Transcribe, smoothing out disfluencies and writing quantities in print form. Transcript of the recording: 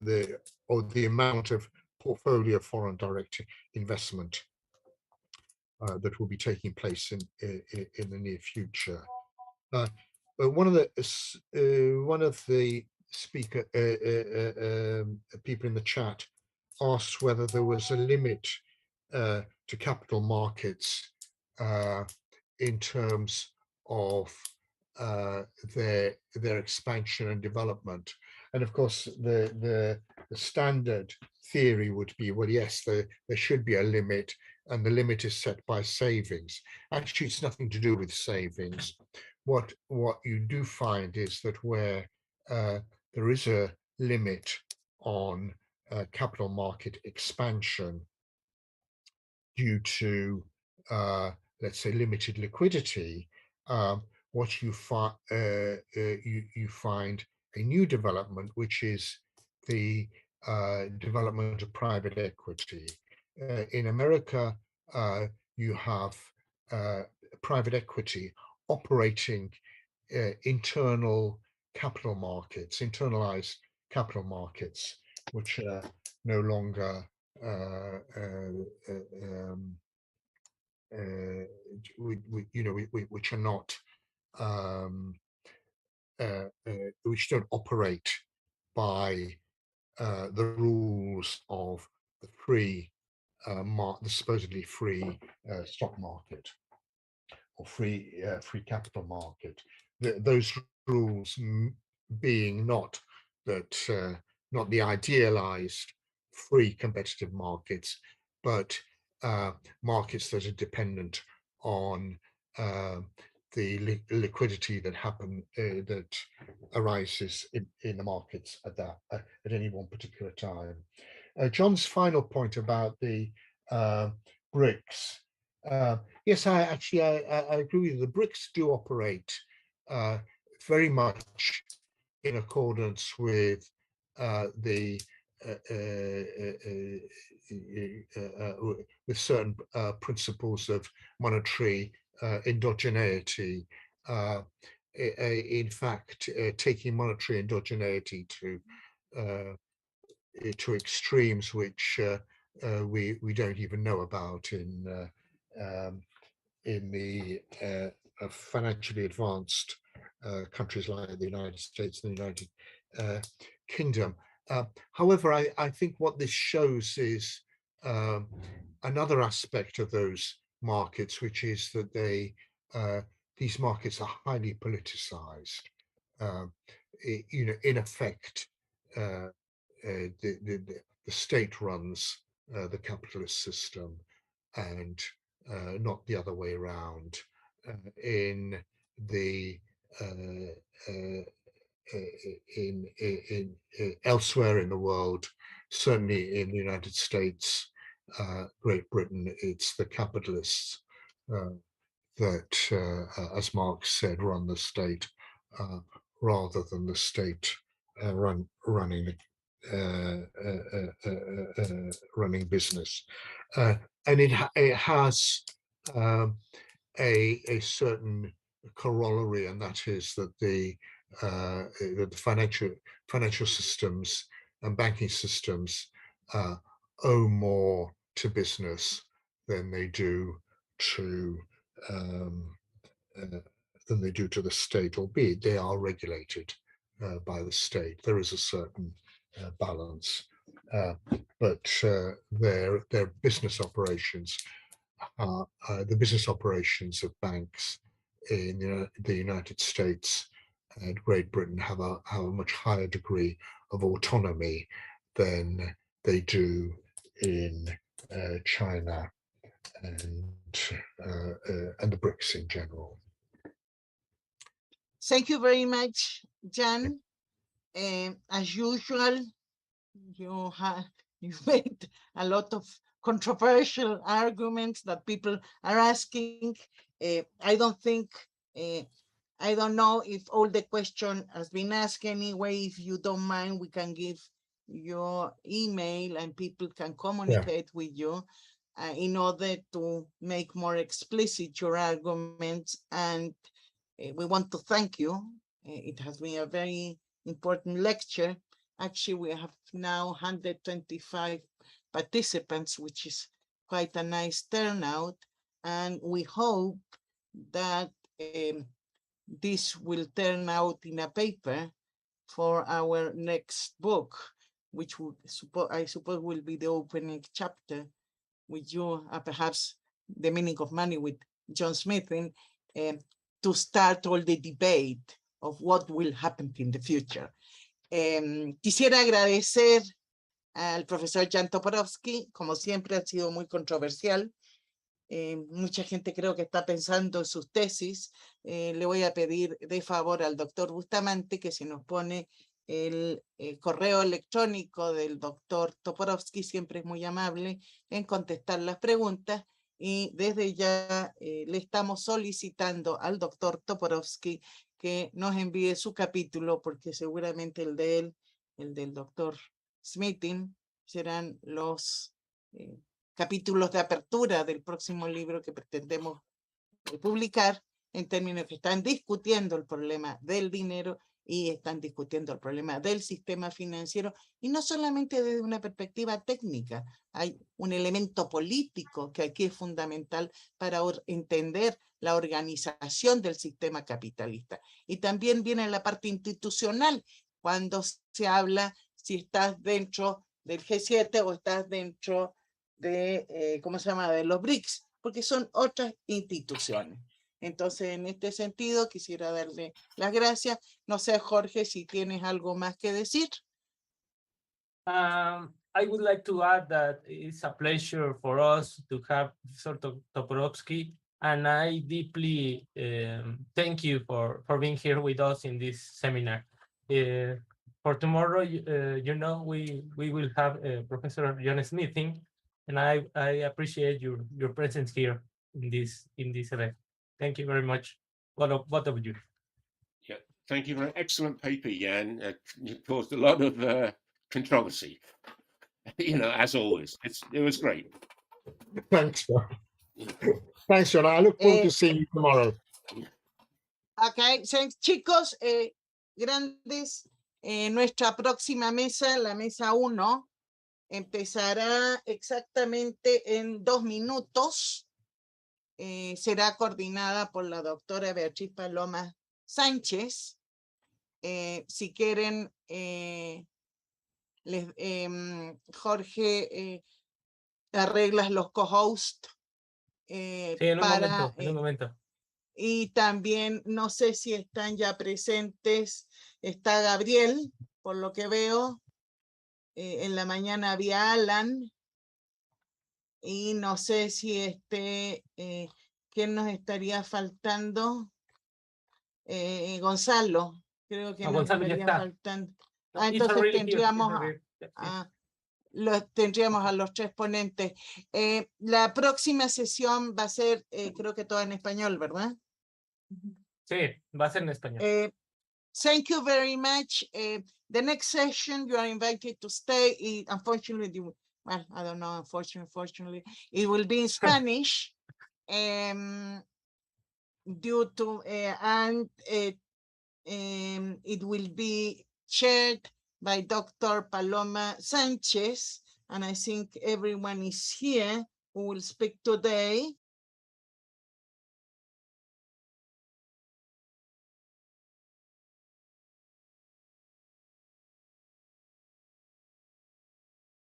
the amount of portfolio foreign direct investment that will be taking place in the near future. But one of the people in the chat asked whether there was a limit to capital markets in terms of their expansion and development. And of course, the standard theory would be, well, yes, there should be a limit, and the limit is set by savings. Actually, it's nothing to do with savings. What you do find is that where there is a limit on capital market expansion due to, let's say, limited liquidity, what you find a new development, which is the development of private equity. In America, you have private equity operating internal capital markets, internalized capital markets, which are no longer which are not which don't operate by the rules of the free the supposedly free stock market or free capital market. Those rules being not not the idealized free competitive markets, but markets that are dependent on the liquidity that arises in the markets at any one particular time. John's final point about the BRICS. Yes, I agree with you. The BRICS do operate very much in accordance with with certain principles of monetary endogeneity. In fact, taking monetary endogeneity to extremes which we don't even know about in the financially advanced countries like the United States and the United Kingdom. However, I think what this shows is another aspect of those markets, which is that these markets are highly politicized. In effect, the state runs the capitalist system, and not the other way around. In elsewhere in the world, certainly in the United States, Great Britain, it's the capitalists that, as Marx said, run the state rather than the state running business, and it has a certain corollary, and that is that the financial systems and banking systems owe more to business than they do to the state, albeit they are regulated by the state. There is a certain balance, but their business operations, the business operations of banks in the United States and Great Britain have a much higher degree of autonomy than they do in China and the BRICS in general. Thank you very much, Jan. As usual, you made a lot of controversial arguments that people are asking. I don't know if all the question has been asked anyway. If you don't mind, we can give your email and people can communicate with you in order to make more explicit your arguments. And we want to thank you. It has been a very important lecture, Actually, we have now 125 participants, which is quite a nice turnout. And we hope that this will turn out in a paper for our next book, which I suppose will be the opening chapter with you, perhaps The Meaning of Money with John Smith, to start all the debate of what will happen in the future. Quisiera agradecer al profesor Jan Toporowski, como siempre ha sido muy controversial. Mucha gente creo que está pensando en sus tesis. Le voy a pedir de favor al doctor Bustamante que si nos pone el correo electrónico del doctor Toporowski, siempre es muy amable en contestar las preguntas, y desde ya le estamos solicitando al doctor Toporowski que nos envíe su capítulo, porque seguramente el de él, el del doctor Smithin, serán los capítulos de apertura del próximo libro que pretendemos publicar, en términos que están discutiendo el problema del dinero y están discutiendo el problema del sistema financiero, y no solamente desde una perspectiva técnica. Hay un elemento político que aquí es fundamental para entender la organización del sistema capitalista. Y también viene la parte institucional, cuando se habla si estás dentro del G7 o estás dentro de, ¿cómo se llama?, de los BRICS, porque son otras instituciones. Entonces, en este sentido, quisiera darle las gracias. No sé, Jorge, si tienes algo más que decir. I would like to add that it's a pleasure for us to have Professor Toporowski, and I deeply thank you for being here with us in this seminar. For tomorrow, you know, we will have Professor John Smithing, and I appreciate your presence here in this event. Thank you very much, both of you. Yeah, thank you for an excellent paper, Jan. It caused a lot of controversy, you know, as always. It was great. Thanks, John. Thanks, John. I look forward to seeing you tomorrow. Okay, chicos, grandes, nuestra próxima mesa, la mesa 1, empezará exactamente en 2 minutos. Será coordinada por la doctora Beatriz Paloma Sánchez. Si quieren, Jorge, arreglas los co-hosts. Sí, en un momento. Y también, no sé si están ya presentes, está Gabriel, por lo que veo. En la mañana había Alan. Y no sé si ¿quién nos estaría faltando? Gonzalo, creo que nos estaría faltando. Entonces tendríamos a los 3 ponentes. La próxima sesión va a ser, creo que toda en español, ¿verdad? Sí, va a ser en español. Thank you very much. The next session, you are invited to stay. Unfortunately, well, I don't know, unfortunately, it will be in Spanish. Due to, and it will be chaired by Dr. Paloma Sanchez, and I think everyone is here who will speak today.